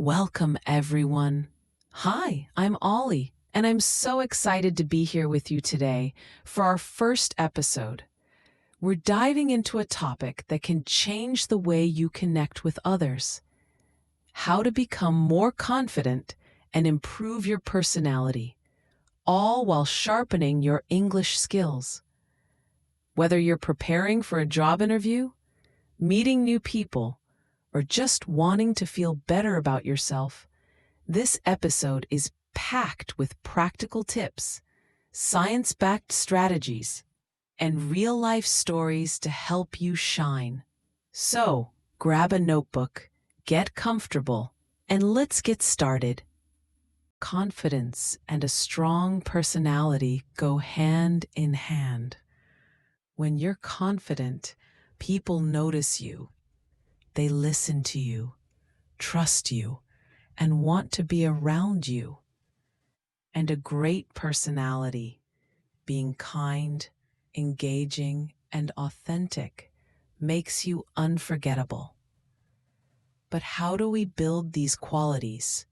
Welcome, everyone. Hi, I'm Ollie, and I'm so excited to be here with you today for our first episode. We're diving into a topic that can change the way you connect with others: how to become more confident and improve your personality, all while sharpening your English skills. Whether you're preparing for a job interview, meeting new people, or just wanting to feel better about yourself, this episode is packed with practical tips, science-backed strategies, and real-life stories to help you shine. So, grab a notebook, get comfortable, and let's get started. Confidence and a strong personality go hand in hand. When you're confident, people notice you. They listen to you, trust you, and want to be around you. And a great personality, being kind, engaging, and authentic, makes you unforgettable. But how do we build these qualities,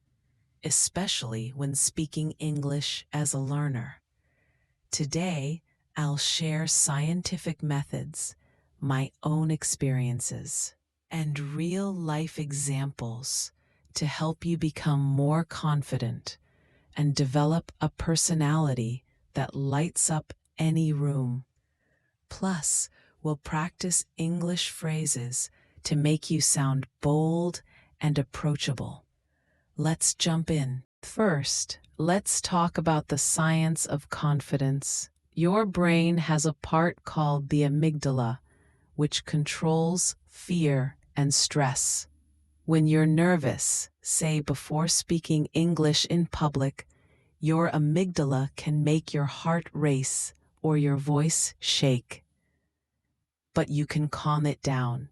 especially when speaking English as a learner? Today, I'll share scientific methods, my own experiences, and real-life examples to help you become more confident and develop a personality that lights up any room. Plus, we'll practice English phrases to make you sound bold and approachable. Let's jump in. First, let's talk about the science of confidence. Your brain has a part called the amygdala, which controls fear and stress. When you're nervous, say before speaking English in public, your amygdala can make your heart race or your voice shake. But you can calm it down.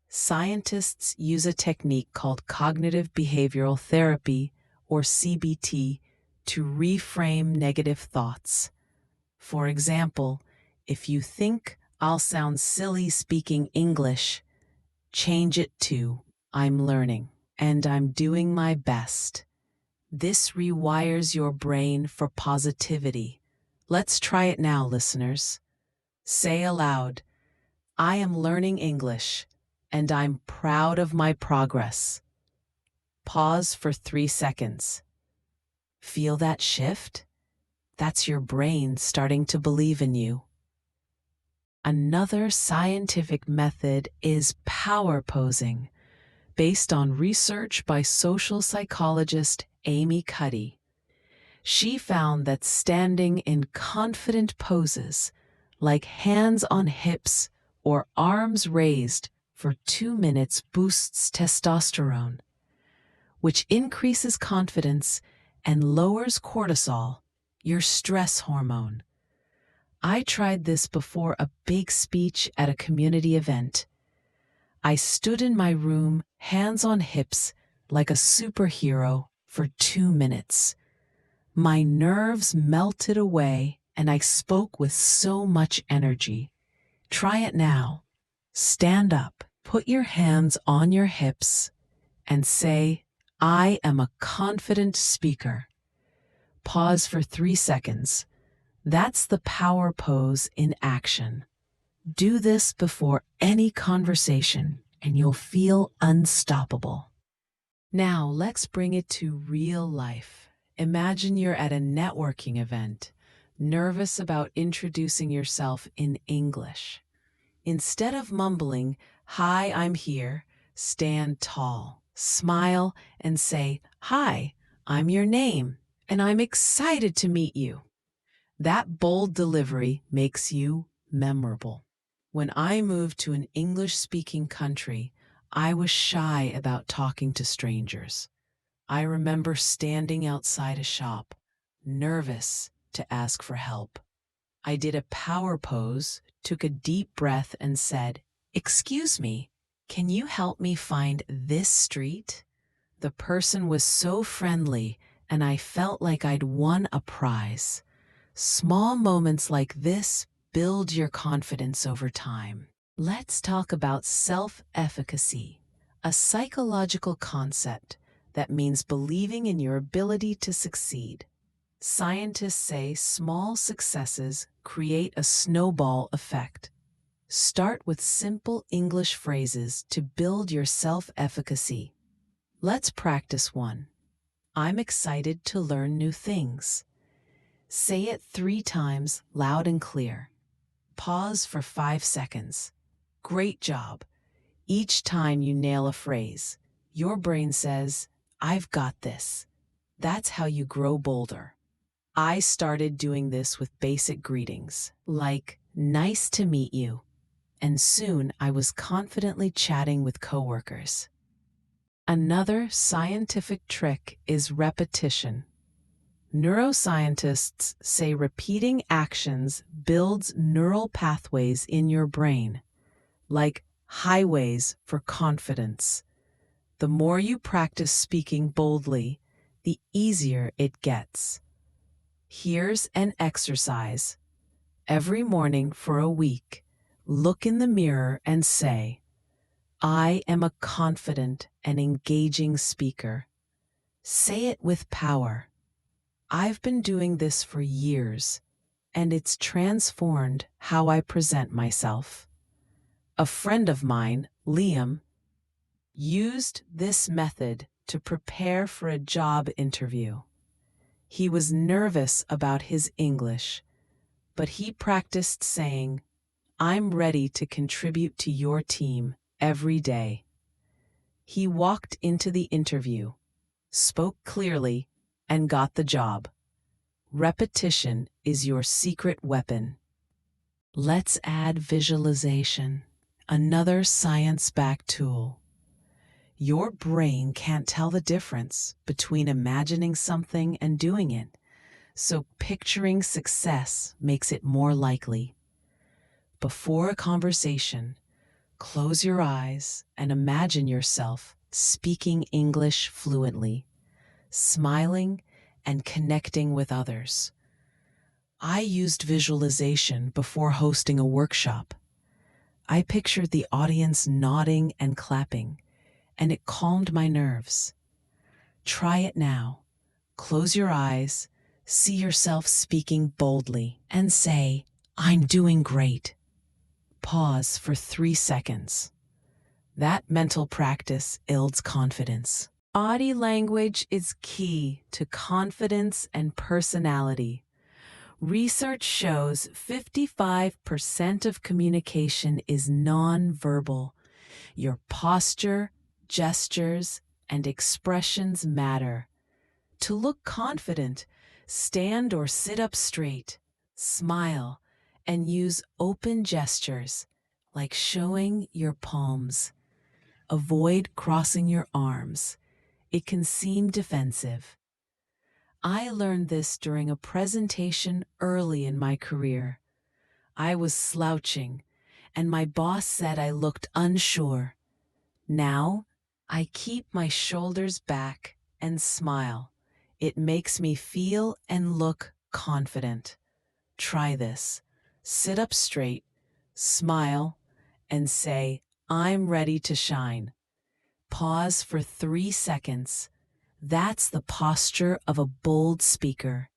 Scientists use a technique called cognitive behavioral therapy, or CBT, to reframe negative thoughts. For example, if you think, "I'll sound silly speaking English," change it to, "I'm learning, and I'm doing my best." This rewires your brain for positivity. Let's try it now, listeners. Say aloud, "I am learning English, and I'm proud of my progress." Pause for 3 seconds. Feel that shift? That's your brain starting to believe in you. Another scientific method is power posing, based on research by social psychologist Amy Cuddy. She found that standing in confident poses, like hands on hips or arms raised, for 2 minutes boosts testosterone, which increases confidence and lowers cortisol, your stress hormone. I tried this before a big speech at a community event. I stood in my room, hands on hips, like a superhero for 2 minutes. My nerves melted away, and I spoke with so much energy. Try it now. Stand up, put your hands on your hips, and say, "I am a confident speaker." Pause for 3 seconds. That's the power pose in action. Do this before any conversation, and you'll feel unstoppable. Now, let's bring it to real life. Imagine you're at a networking event, nervous about introducing yourself in English. Instead of mumbling, "Hi, I'm here," stand tall, smile, and say, "Hi, I'm your name, and I'm excited to meet you." That bold delivery makes you memorable. When I moved to an English-speaking country, I was shy about talking to strangers. I remember standing outside a shop, nervous to ask for help. I did a power pose, took a deep breath, and said, "Excuse me, can you help me find this street?" The person was so friendly, and I felt like I'd won a prize. Small moments like this build your confidence over time. Let's talk about self-efficacy, a psychological concept That means believing in your ability to succeed. Scientists say small successes create a snowball effect. Start with simple English phrases to build your self-efficacy. Let's practice one. I'm excited to learn new things. Say it 3 times loud and clear. Pause for 5 seconds. Great job. Each time you nail a phrase, your brain says, I've got this. That's how you grow bolder. I started doing this with basic greetings, like, nice to meet you. And soon I was confidently chatting with coworkers. Another scientific trick is repetition. Neuroscientists say repeating actions builds neural pathways in your brain, like highways for confidence. The more you practice speaking boldly, the easier it gets. Here's an exercise. Every morning for a week, look in the mirror and say, I am a confident and engaging speaker. Say it with power. I've been doing this for years, and it's transformed how I present myself. A friend of mine, Liam, used this method to prepare for a job interview. He was nervous about his English, but he practiced saying, I'm ready to contribute to your team every day. He walked into the interview, spoke clearly, and got the job. Repetition is your secret weapon. Let's add visualization, another science-backed tool. Your brain can't tell the difference between imagining something and doing it, so picturing success makes it more likely. Before a conversation, close your eyes and imagine yourself speaking English fluently, smiling and connecting with others. I used visualization before hosting a workshop. I pictured the audience nodding and clapping, and it calmed my nerves. Try it now. Close your eyes, see yourself speaking boldly, and say, I'm doing great. Pause for 3 seconds. That mental practice builds confidence. Body language is key to confidence and personality. Research shows 55% of communication is nonverbal. Your posture, gestures, and expressions matter. To look confident, stand or sit up straight, smile, and use open gestures, like showing your palms. Avoid crossing your arms. It can seem defensive. I learned this during a presentation early in my career. I was slouching, and my boss said I looked unsure. Now, I keep my shoulders back and smile. It makes me feel and look confident. Try this. Sit up straight, smile, and say, I'm ready to shine. Pause for 3 seconds. That's the posture of a bold speaker.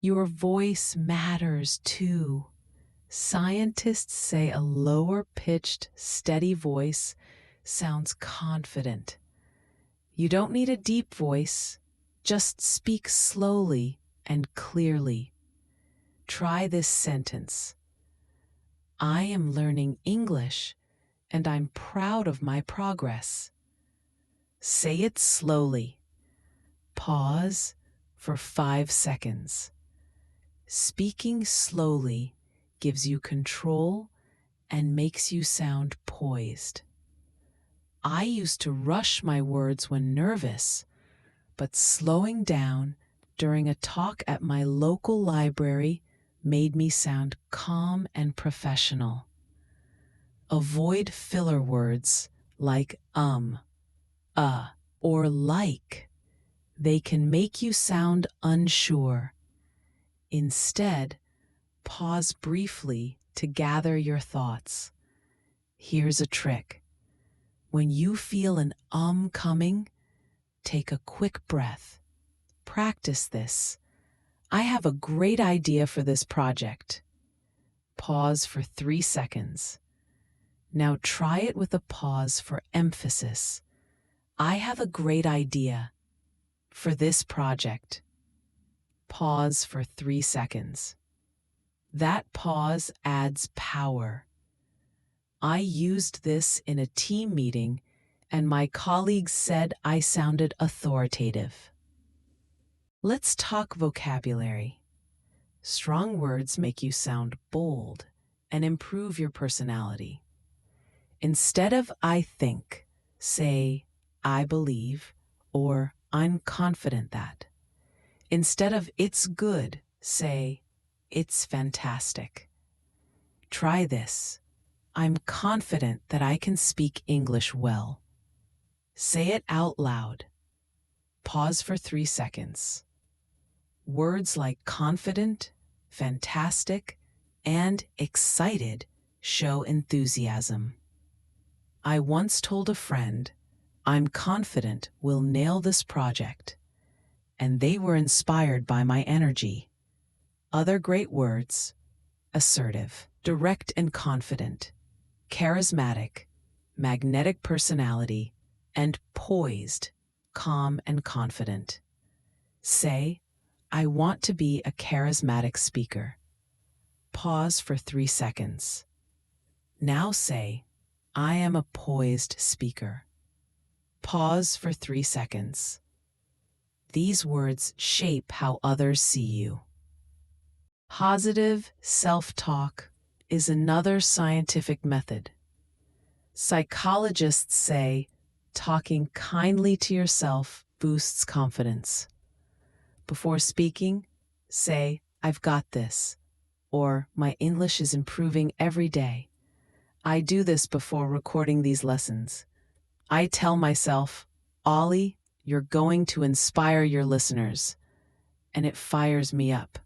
Your voice matters too. Scientists say a lower-pitched, steady voice sounds confident. You don't need a deep voice. Just speak slowly and clearly. Try this sentence. I am learning English, and I'm proud of my progress. Say it slowly. Pause for 5 seconds. Speaking slowly gives you control and makes you sound poised. I used to rush my words when nervous, but slowing down during a talk at my local library made me sound calm and professional. Avoid filler words like or like. They can make you sound unsure. Instead, pause briefly to gather your thoughts. Here's a trick. When you feel an coming, take a quick breath. Practice this. I have a great idea for this project. Pause for 3 seconds. Now try it with a pause for emphasis. I have a great idea for this project. Pause for 3 seconds. That pause adds power. I used this in a team meeting, and my colleagues said I sounded authoritative. Let's talk vocabulary. Strong words make you sound bold and improve your personality. Instead of I think, say I believe or I'm confident that. Instead of it's good, say it's fantastic. Try this. I'm confident that I can speak English well. Say it out loud. Pause for 3 seconds. Words like confident, fantastic, and excited show enthusiasm. I once told a friend, I'm confident we'll nail this project, and they were inspired by my energy. Other great words: assertive, direct and confident, charismatic, magnetic personality, and poised, calm and confident. Say, I want to be a charismatic speaker. Pause for 3 seconds. Now say, I am a poised speaker. Pause for 3 seconds. These words shape how others see you. Positive self-talk is another scientific method. Psychologists say talking kindly to yourself boosts confidence. Before speaking, say, I've got this, or my English is improving every day. I do this before recording these lessons. I tell myself, Ollie, you're going to inspire your listeners, and it fires me up.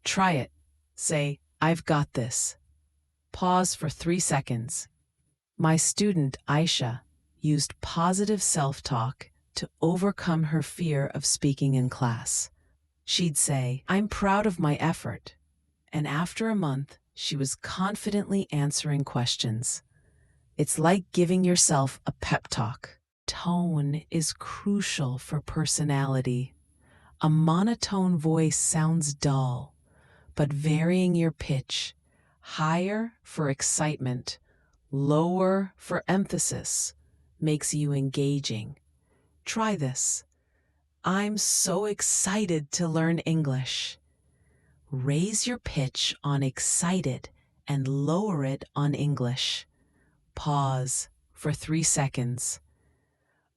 Try it. Say, I've got this. Pause for 3 seconds. My student, Aisha, used positive self-talk to overcome her fear of speaking in class. She'd say, I'm proud of my effort. And after a month, she was confidently answering questions. It's like giving yourself a pep talk. Tone is crucial for personality. A monotone voice sounds dull, but varying your pitch, higher for excitement, lower for emphasis, makes you engaging. Try this. I'm so excited to learn English. Raise your pitch on excited and lower it on English. Pause for 3 seconds.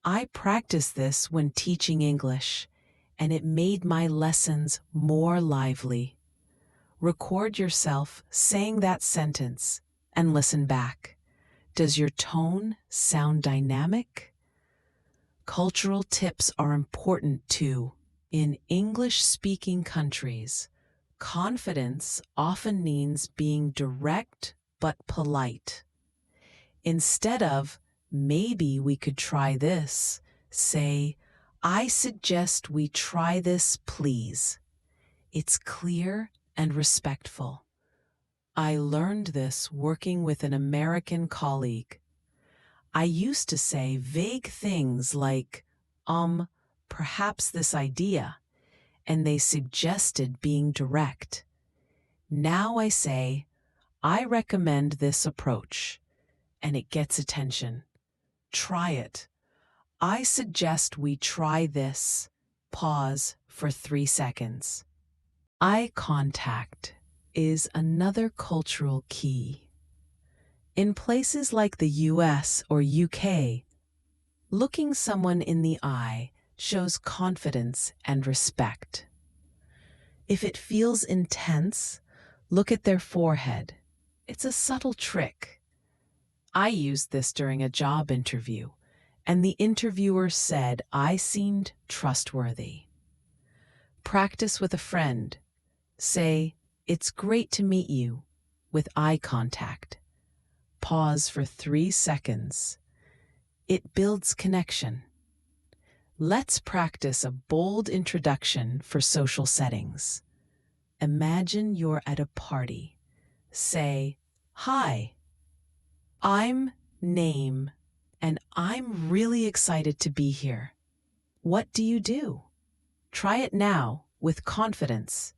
I practice this when teaching English, and it made my lessons more lively. Record yourself saying that sentence and listen back. Does your tone sound dynamic? Cultural tips are important too. In English-speaking countries, confidence often means being direct but polite. Instead of, maybe we could try this, say, I suggest we try this, please. It's clear and respectful. I learned this working with an American colleague. I used to say vague things like, perhaps this idea, and they suggested being direct. Now I say, I recommend this approach, and it gets attention. Try it. I suggest we try this. Pause for 3 seconds. Eye contact is another cultural key. In places like the US or UK, looking someone in the eye shows confidence and respect. If it feels intense, look at their forehead. It's a subtle trick. I used this during a job interview, and the interviewer said I seemed trustworthy. Practice with a friend. Say, it's great to meet you, with eye contact. Pause for 3 seconds. It builds connection. Let's practice a bold introduction for social settings. Imagine you're at a party. Say, "Hi, I'm Name, and I'm really excited to be here. What do you do?" Try it now with confidence.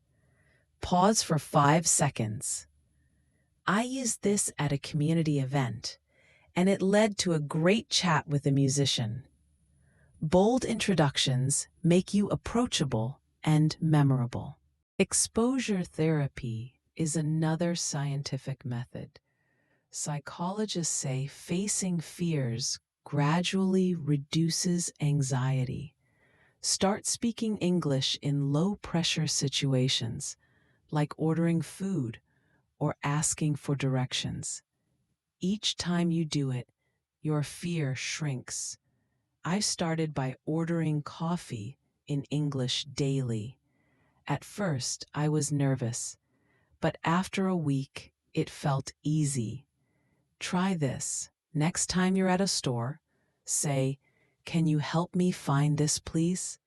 Pause for 5 seconds. I used this at a community event, and it led to a great chat with a musician. Bold introductions make you approachable and memorable. Exposure therapy is another scientific method. Psychologists say facing fears gradually reduces anxiety. Start speaking English in low-pressure situations, like ordering food or asking for directions. Each time you do it, your fear shrinks. I started by ordering coffee in English daily. At first, I was nervous, but after a week, it felt easy. Try this. Next time you're at a store, say, "Can you help me find this, please?"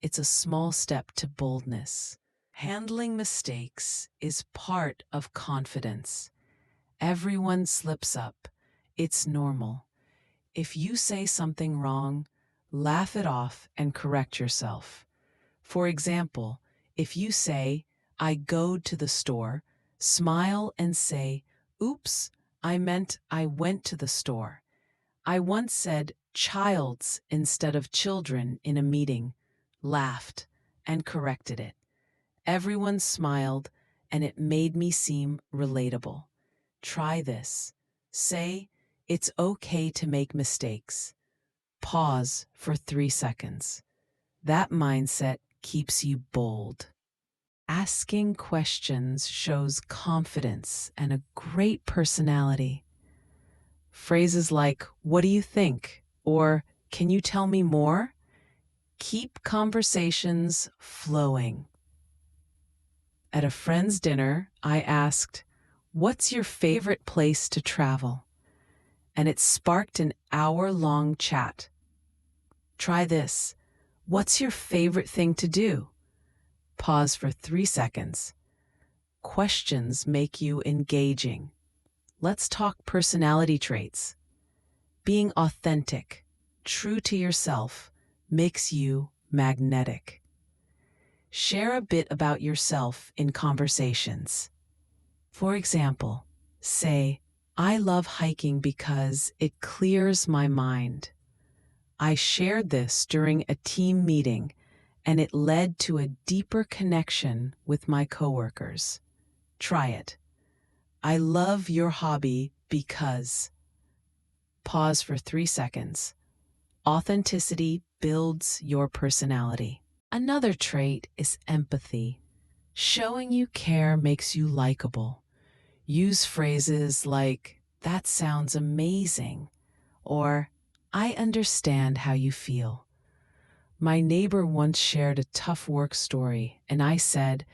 It's a small step to boldness. Handling mistakes is part of confidence. Everyone slips up. It's normal. If you say something wrong, laugh it off and correct yourself. For example, if you say, "I go to the store," smile and say, "Oops, I meant I went to the store." I once said child's instead of children in a meeting, laughed, and corrected it. Everyone smiled, and it made me seem relatable. Try this. Say, "It's okay to make mistakes." Pause for 3 seconds. That mindset keeps you bold. Asking questions shows confidence and a great personality. Phrases like, "What do you think?" or "Can you tell me more?" keep conversations flowing. At a friend's dinner, I asked, "What's your favorite place to travel?" And it sparked an hour-long chat. Try this. What's your favorite thing to do? Pause for 3 seconds. Questions make you engaging. Let's talk personality traits. Being authentic, true to yourself, makes you magnetic. Share a bit about yourself in conversations. For example, say, "I love hiking because it clears my mind." I shared this during a team meeting, and it led to a deeper connection with my coworkers. Try it. "I love your hobby because." Pause for 3 seconds. Authenticity builds your personality. Another trait is empathy. Showing you care makes you likable. Use phrases like, "That sounds amazing," or "I understand how you feel." My neighbor once shared a tough work story, and I said,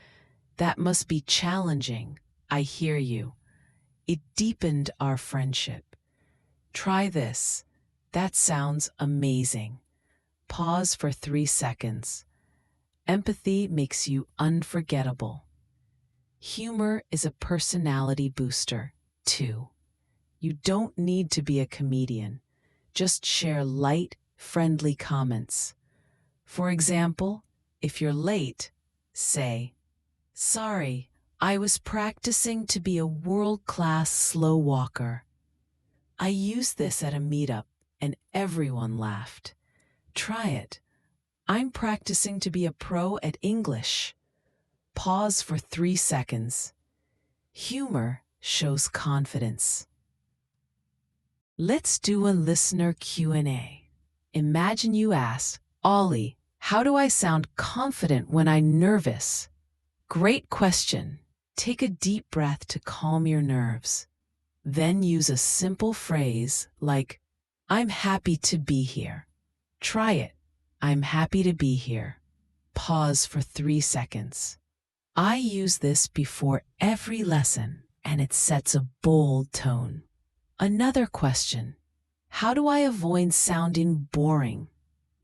"That must be challenging. I hear you." It deepened our friendship. Try this. "That sounds amazing." Pause for 3 seconds. Empathy makes you unforgettable. Humor is a personality booster, too. You don't need to be a comedian. Just share light, friendly comments. For example, if you're late, say, "Sorry, I was practicing to be a world-class slow walker." I used this at a meetup, and everyone laughed. Try it. "I'm practicing to be a pro at English." Pause for 3 seconds. Humor shows confidence. Let's do a listener Q&A. Imagine you ask, "Ollie, how do I sound confident when I'm nervous?" Great question. Take a deep breath to calm your nerves. Then use a simple phrase like, "I'm happy to be here." Try it. "I'm happy to be here." Pause for 3 seconds. I use this before every lesson, and it sets a bold tone. Another question. How do I avoid sounding boring?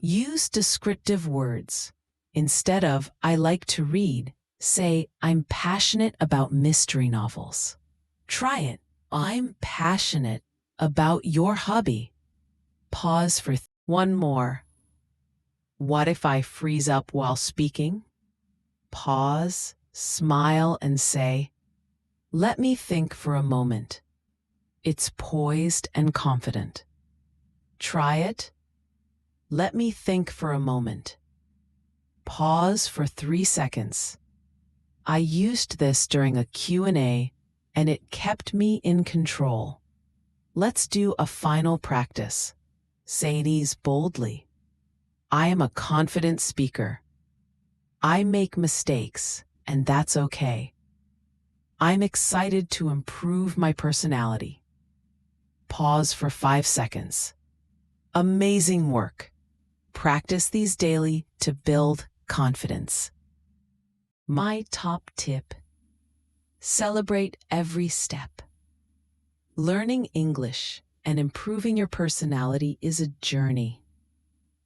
Use descriptive words. Instead of "I like to read," say "I'm passionate about mystery novels." Try it. I'm passionate about your hobby. Pause for one more. What if I freeze up while speaking? Pause, smile, and say, "Let me think for a moment." It's poised and confident. Try it. Let me think for a moment. Pause for 3 seconds. I used this during a Q&A, and it kept me in control. Let's do a final practice. Say these boldly. I am a confident speaker. I make mistakes, and that's okay. I'm excited to improve my personality. Pause for 5 seconds. Amazing work. Practice these daily to build confidence. My top tip: celebrate every step. Learning English and improving your personality is a journey.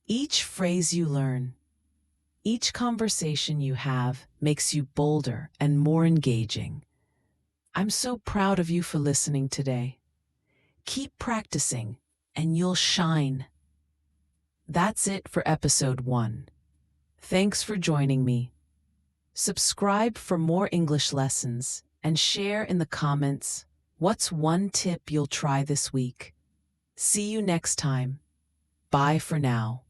Each phrase you learn, each conversation you have makes you bolder and more engaging. I'm so proud of you for listening today. Keep practicing and you'll shine. That's it for episode 1. Thanks for joining me. Subscribe for more English lessons and share in the comments what's one tip you'll try this week. See you next time. Bye for now.